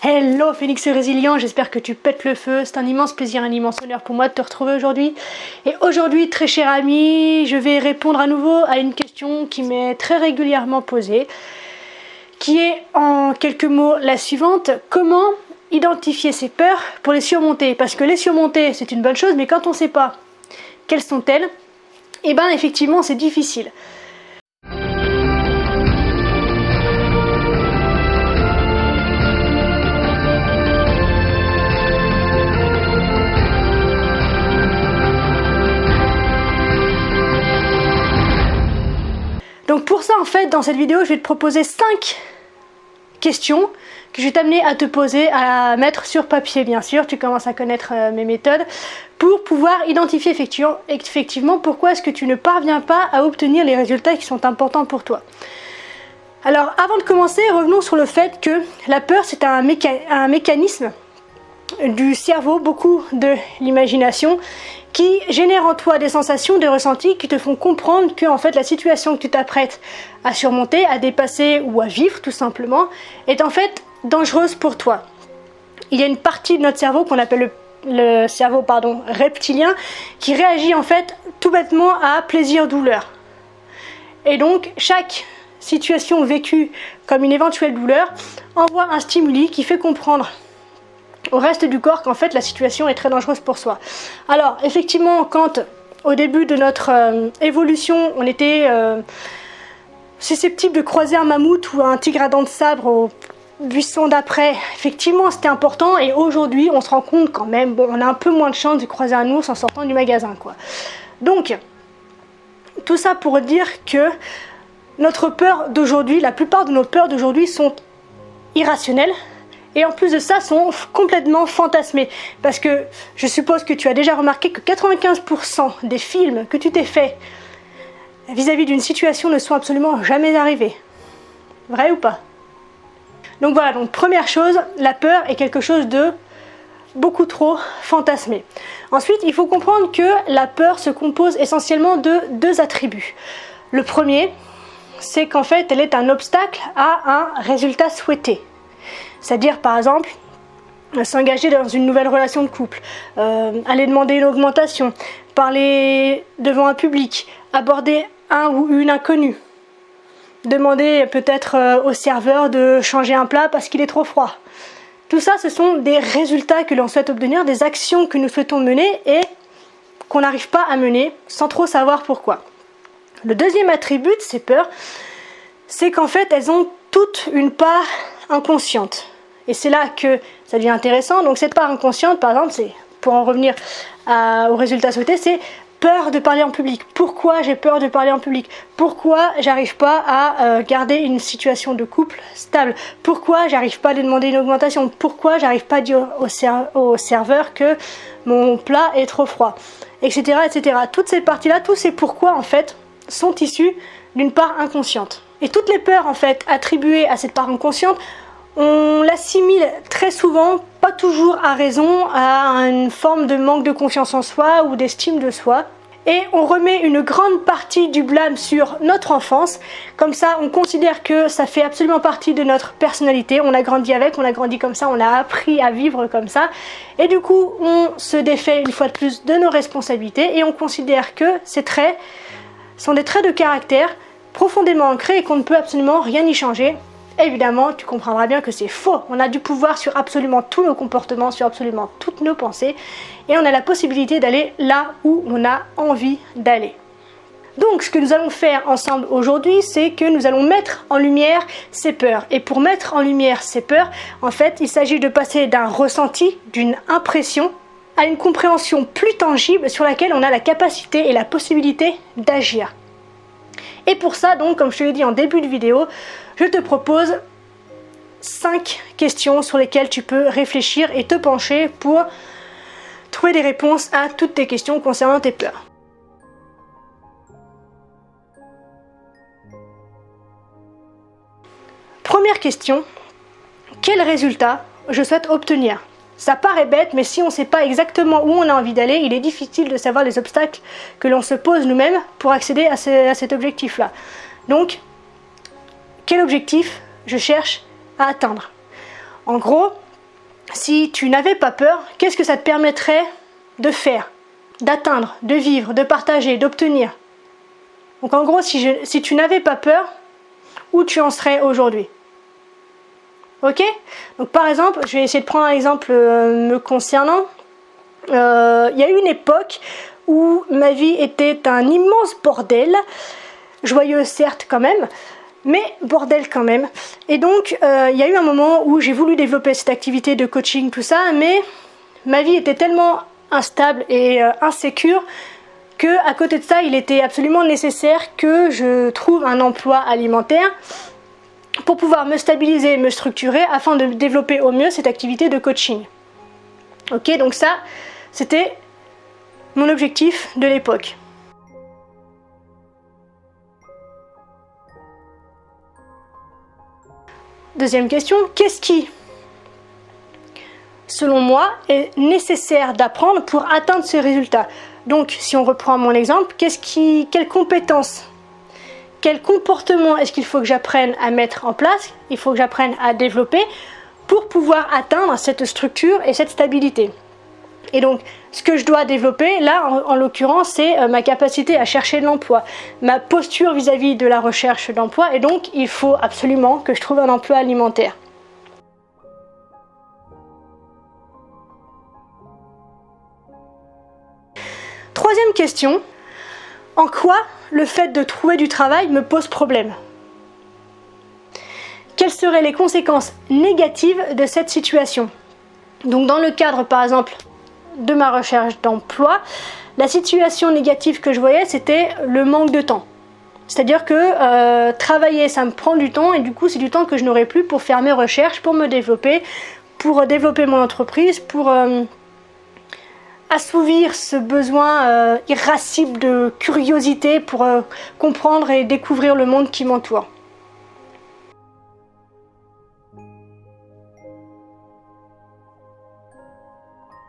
Hello Phénix Résilient, j'espère que tu pètes le feu. C'est un immense plaisir, un immense honneur pour moi de te retrouver aujourd'hui. Et aujourd'hui, très cher ami, je vais répondre à nouveau à une question qui m'est très régulièrement posée, qui est en quelques mots la suivante: comment identifier ses peurs pour les surmonter? Parce que les surmonter, c'est une bonne chose, mais quand on ne sait pas quelles sont-elles, eh bien effectivement c'est difficile. Donc pour ça, en fait, dans cette vidéo, je vais te proposer 5 questions que je vais t'amener à te poser, à mettre sur papier, bien sûr. Tu commences à connaître mes méthodes pour pouvoir identifier effectivement pourquoi est-ce que tu ne parviens pas à obtenir les résultats qui sont importants pour toi. Alors, avant de commencer, revenons sur le fait que la peur, c'est un mécanisme du cerveau, beaucoup de l'imagination, qui génère en toi des sensations, des ressentis qui te font comprendre que en fait la situation que tu t'apprêtes à surmonter, à dépasser ou à vivre tout simplement, est en fait dangereuse pour toi. Il y a une partie de notre cerveau qu'on appelle le cerveau reptilien qui réagit en fait tout bêtement à plaisir-douleur. Et donc chaque situation vécue comme une éventuelle douleur envoie un stimuli qui fait comprendre au reste du corps qu'en fait la situation est très dangereuse pour soi. Alors effectivement, quand au début de notre évolution on était susceptible de croiser un mammouth ou un tigre à dents de sabre au buisson d'après, effectivement c'était important, et aujourd'hui on se rend compte quand même, bon, on a un peu moins de chance de croiser un ours en sortant du magasin, quoi. Donc tout ça pour dire que notre peur d'aujourd'hui, la plupart de nos peurs d'aujourd'hui sont irrationnelles. Et en plus de ça, sont complètement fantasmés. Parce que je suppose que tu as déjà remarqué que 95% des films que tu t'es fait vis-à-vis d'une situation ne sont absolument jamais arrivés. Vrai ou pas? Donc voilà, donc première chose, la peur est quelque chose de beaucoup trop fantasmé. Ensuite, il faut comprendre que la peur se compose essentiellement de 2 attributs. Le premier, c'est qu'en fait, elle est un obstacle à un résultat souhaité. C'est-à-dire, par exemple, s'engager dans une nouvelle relation de couple, aller demander une augmentation, parler devant un public, aborder un ou une inconnue, demander peut-être au serveur de changer un plat parce qu'il est trop froid. Tout ça, ce sont des résultats que l'on souhaite obtenir, des actions que nous souhaitons mener et qu'on n'arrive pas à mener sans trop savoir pourquoi. Le deuxième attribut de ces peurs, c'est qu'en fait, elles ont toute une part inconsciente. Et c'est là que ça devient intéressant. Donc cette part inconsciente, par exemple, c'est, pour en revenir au résultat souhaité, c'est peur de parler en public. Pourquoi j'ai peur de parler en public? Pourquoi j'arrive pas à garder une situation de couple stable? Pourquoi j'arrive pas à lui demander une augmentation? Pourquoi j'arrive pas à dire au serveur que mon plat est trop froid? Etc. etc. Toutes ces parties-là, tous ces pourquoi en fait, sont issus d'une part inconsciente. Et toutes les peurs en fait attribuées à cette part inconsciente, on l'assimile très souvent, pas toujours à raison, à une forme de manque de confiance en soi ou d'estime de soi. Et on remet une grande partie du blâme sur notre enfance. Comme ça, on considère que ça fait absolument partie de notre personnalité. On a grandi avec, on a grandi comme ça, on a appris à vivre comme ça. Et du coup, on se défait une fois de plus de nos responsabilités et on considère que ces traits sont des traits de caractère profondément ancrés et qu'on ne peut absolument rien y changer. Évidemment, tu comprendras bien que c'est faux. On a du pouvoir sur absolument tous nos comportements, sur absolument toutes nos pensées, et on a la possibilité d'aller là où on a envie d'aller. Donc, ce que nous allons faire ensemble aujourd'hui, c'est que nous allons mettre en lumière ces peurs. Et pour mettre en lumière ces peurs, en fait, il s'agit de passer d'un ressenti, d'une impression, à une compréhension plus tangible sur laquelle on a la capacité et la possibilité d'agir. Et pour ça, donc, comme je te l'ai dit en début de vidéo, je te propose 5 questions sur lesquelles tu peux réfléchir et te pencher pour trouver des réponses à toutes tes questions concernant tes peurs. Première question, quel résultat je souhaite obtenir? Ça paraît bête, mais si on ne sait pas exactement où on a envie d'aller, il est difficile de savoir les obstacles que l'on se pose nous-mêmes pour accéder à cet objectif-là. Donc, quel objectif je cherche à atteindre? En gros, si tu n'avais pas peur, qu'est-ce que ça te permettrait de faire, d'atteindre, de vivre, de partager, d'obtenir? Donc en gros, si tu n'avais pas peur, où tu en serais aujourd'hui? Ok? Donc par exemple, je vais essayer de prendre un exemple me concernant. Il y a eu une époque où ma vie était un immense bordel, joyeux certes quand même, mais bordel quand même. Et donc il y a eu un moment où j'ai voulu développer cette activité de coaching, tout ça, mais ma vie était tellement instable et insécure que à côté de ça, il était absolument nécessaire que je trouve un emploi alimentaire pour pouvoir me stabiliser et me structurer afin de développer au mieux cette activité de coaching. Ok, donc ça, c'était mon objectif de l'époque. Deuxième question, qu'est-ce qui, selon moi, est nécessaire d'apprendre pour atteindre ce résultat? Donc, si on reprend mon exemple, quelles compétences, quel comportement est-ce qu'il faut que j'apprenne à mettre en place, il faut que j'apprenne à développer pour pouvoir atteindre cette structure et cette stabilité? Et donc, ce que je dois développer, là, en l'occurrence, c'est ma capacité à chercher de l'emploi, ma posture vis-à-vis de la recherche d'emploi, et donc, il faut absolument que je trouve un emploi alimentaire. Troisième question, en quoi le fait de trouver du travail me pose problème? Quelles seraient les conséquences négatives de cette situation? Donc dans le cadre par exemple de ma recherche d'emploi, la situation négative que je voyais, c'était le manque de temps. C'est-à-dire que travailler, ça me prend du temps et du coup c'est du temps que je n'aurai plus pour faire mes recherches, pour me développer, pour développer mon entreprise, pour assouvir ce besoin irascible de curiosité pour comprendre et découvrir le monde qui m'entoure.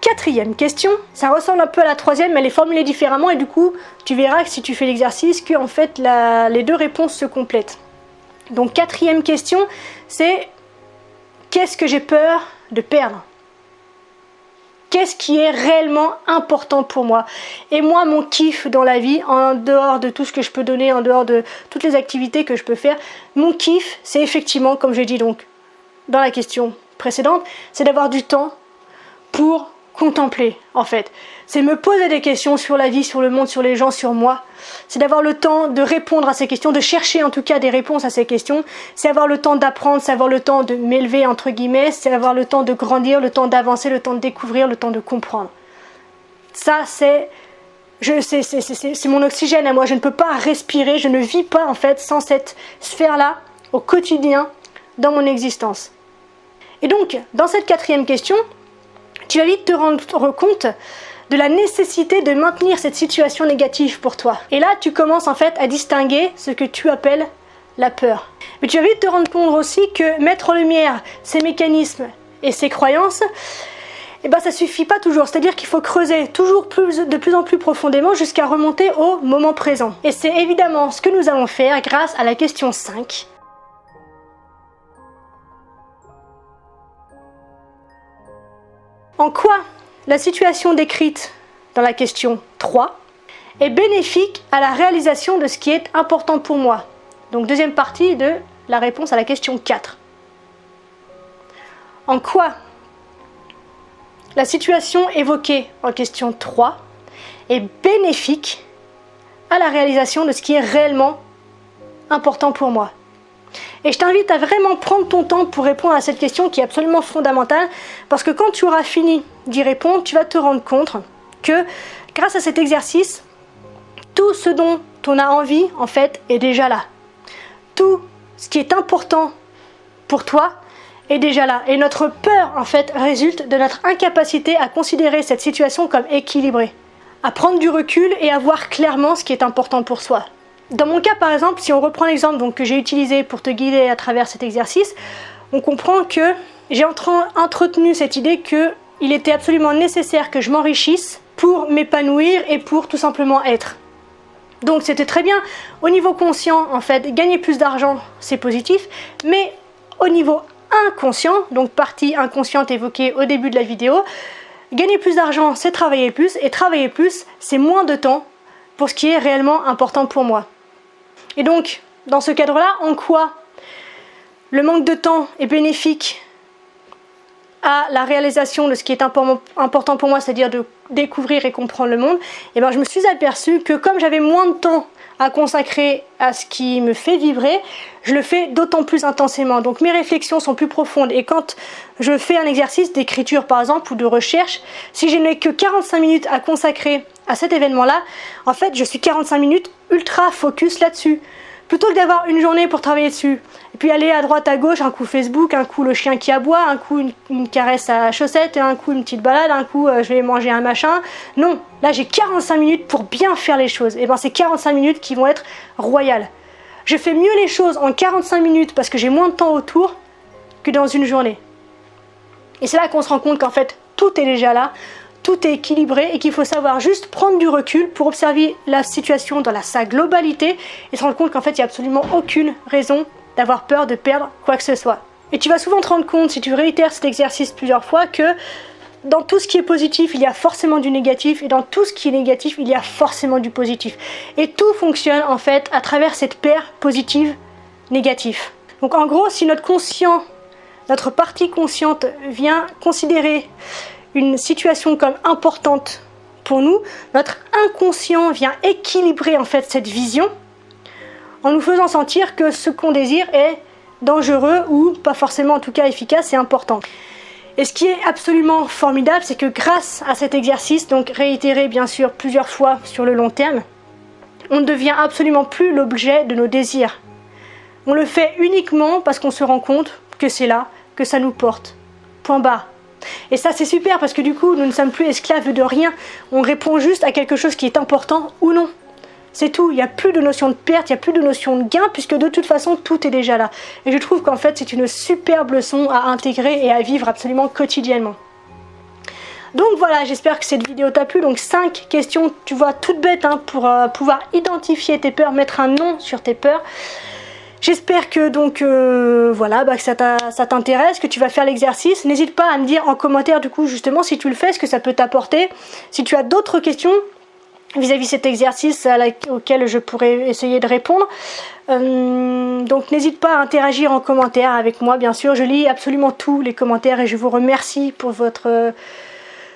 Quatrième question, ça ressemble un peu à la troisième, mais elle est formulée différemment et du coup, tu verras que si tu fais l'exercice, que en fait les deux réponses se complètent. Donc quatrième question, c'est qu'est-ce que j'ai peur de perdre? Qu'est-ce qui est réellement important pour moi? Et moi, mon kiff dans la vie, en dehors de tout ce que je peux donner, en dehors de toutes les activités que je peux faire, mon kiff, c'est effectivement, comme j'ai dit donc dans la question précédente, c'est d'avoir du temps pour contempler, en fait. C'est me poser des questions sur la vie, sur le monde, sur les gens, sur moi. C'est d'avoir le temps de répondre à ces questions, de chercher en tout cas des réponses à ces questions. C'est avoir le temps d'apprendre, c'est avoir le temps de m'élever, entre guillemets. C'est avoir le temps de grandir, le temps d'avancer, le temps de découvrir, le temps de comprendre. Ça, c'est mon oxygène à moi. Je ne peux pas respirer, je ne vis pas en fait sans cette sphère-là au quotidien dans mon existence. Et donc, dans cette quatrième question, tu vas vite te rendre compte de la nécessité de maintenir cette situation négative pour toi. Et là, tu commences en fait à distinguer ce que tu appelles la peur. Mais tu vas vite te rendre compte aussi que mettre en lumière ces mécanismes et ces croyances, ça suffit pas toujours. C'est-à-dire qu'il faut creuser de plus en plus profondément jusqu'à remonter au moment présent. Et c'est évidemment ce que nous allons faire grâce à la question 5. En quoi la situation décrite dans la question 3 est bénéfique à la réalisation de ce qui est important pour moi? Donc deuxième partie de la réponse à la question 4. En quoi la situation évoquée en question 3 est bénéfique à la réalisation de ce qui est réellement important pour moi? Et je t'invite à vraiment prendre ton temps pour répondre à cette question qui est absolument fondamentale, parce que quand tu auras fini d'y répondre, tu vas te rendre compte que grâce à cet exercice, tout ce dont on a envie, en fait, est déjà là. Tout ce qui est important pour toi est déjà là. Et notre peur, en fait, résulte de notre incapacité à considérer cette situation comme équilibrée, à prendre du recul et à voir clairement ce qui est important pour soi. Dans mon cas, par exemple, si on reprend l'exemple que j'ai utilisé pour te guider à travers cet exercice, on comprend que j'ai entretenu cette idée qu'il était absolument nécessaire que je m'enrichisse pour m'épanouir et pour tout simplement être. Donc c'était très bien. Au niveau conscient, en fait, gagner plus d'argent, c'est positif, mais au niveau inconscient, donc partie inconsciente évoquée au début de la vidéo. Gagner plus d'argent, c'est travailler plus, et travailler plus, c'est moins de temps pour ce qui est réellement important pour moi. Et donc, dans ce cadre-là, en quoi le manque de temps est bénéfique à la réalisation de ce qui est important pour moi, c'est-à-dire de découvrir et comprendre le monde, et ben je me suis aperçue que comme j'avais moins de temps à consacrer à ce qui me fait vibrer, je le fais d'autant plus intensément. Donc mes réflexions sont plus profondes, et quand je fais un exercice d'écriture par exemple ou de recherche, si je n'ai que 45 minutes à consacrer à cet événement-là, en fait je suis 45 minutes ultra focus là-dessus. Plutôt que d'avoir une journée pour travailler dessus, et puis aller à droite à gauche, un coup Facebook, un coup le chien qui aboie, un coup une caresse à chaussettes, un coup une petite balade, un coup je vais manger un machin. Non, là j'ai 45 minutes pour bien faire les choses. Et bien c'est 45 minutes qui vont être royales. Je fais mieux les choses en 45 minutes parce que j'ai moins de temps autour que dans une journée. Et c'est là qu'on se rend compte qu'en fait tout est déjà là. Tout est équilibré et qu'il faut savoir juste prendre du recul pour observer la situation dans sa globalité et se rendre compte qu'en fait il n'y a absolument aucune raison d'avoir peur de perdre quoi que ce soit. Et tu vas souvent te rendre compte, si tu réitères cet exercice plusieurs fois, que dans tout ce qui est positif, il y a forcément du négatif, et dans tout ce qui est négatif, il y a forcément du positif. Et tout fonctionne en fait à travers cette paire positive-négatif. Donc en gros, si notre conscient, notre partie consciente vient considérer une situation comme importante pour nous, notre inconscient vient équilibrer en fait cette vision en nous faisant sentir que ce qu'on désire est dangereux ou pas forcément en tout cas efficace et important. Et ce qui est absolument formidable, c'est que grâce à cet exercice, donc réitéré bien sûr plusieurs fois sur le long terme, on ne devient absolument plus l'objet de nos désirs. On le fait uniquement parce qu'on se rend compte que c'est là, que ça nous porte. Point barre. Et ça c'est super parce que du coup nous ne sommes plus esclaves de rien, on répond juste à quelque chose qui est important ou non. C'est tout, il n'y a plus de notion de perte, il n'y a plus de notion de gain puisque de toute façon tout est déjà là. Et je trouve qu'en fait c'est une superbe leçon à intégrer et à vivre absolument quotidiennement. Donc voilà, j'espère que cette vidéo t'a plu. Donc 5 questions, tu vois, toutes bêtes pour pouvoir identifier tes peurs, mettre un nom sur tes peurs. J'espère que donc voilà, que ça t'intéresse, que tu vas faire l'exercice. N'hésite pas à me dire en commentaire du coup justement si tu le fais, ce que ça peut t'apporter. Si tu as d'autres questions vis-à-vis cet exercice auquel je pourrais essayer de répondre. Donc n'hésite pas à interagir en commentaire avec moi, bien sûr. Je lis absolument tous les commentaires et je vous remercie pour votre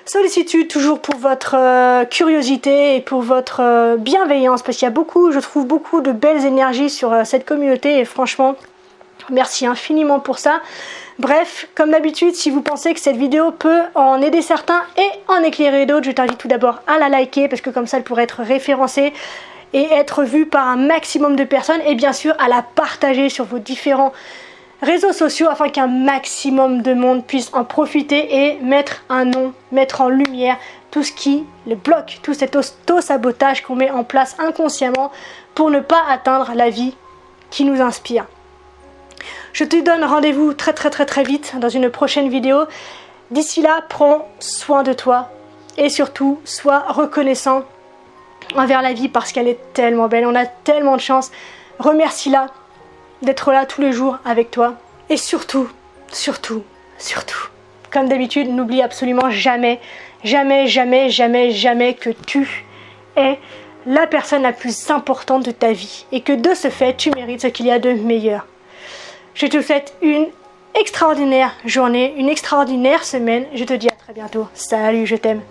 sollicitude, toujours pour votre curiosité et pour votre bienveillance, parce qu'il y a beaucoup, je trouve beaucoup de belles énergies sur cette communauté et franchement merci infiniment pour ça. Bref, comme d'habitude, si vous pensez que cette vidéo peut en aider certains et en éclairer d'autres, je t'invite tout d'abord à la liker parce que comme ça elle pourrait être référencée et être vue par un maximum de personnes, et bien sûr à la partager sur vos différents réseaux sociaux afin qu'un maximum de monde puisse en profiter et mettre un nom, mettre en lumière tout ce qui le bloque, tout cet auto-sabotage qu'on met en place inconsciemment pour ne pas atteindre la vie qui nous inspire. Je te donne rendez-vous très vite dans une prochaine vidéo. D'ici là, prends soin de toi et surtout, sois reconnaissant envers la vie parce qu'elle est tellement belle, on a tellement de chance. Remercie-la d'être là tous les jours avec toi. Et surtout, comme d'habitude, n'oublie absolument jamais que tu es la personne la plus importante de ta vie et que de ce fait, tu mérites ce qu'il y a de meilleur. Je te souhaite une extraordinaire journée, une extraordinaire semaine. Je te dis à très bientôt. Salut, je t'aime.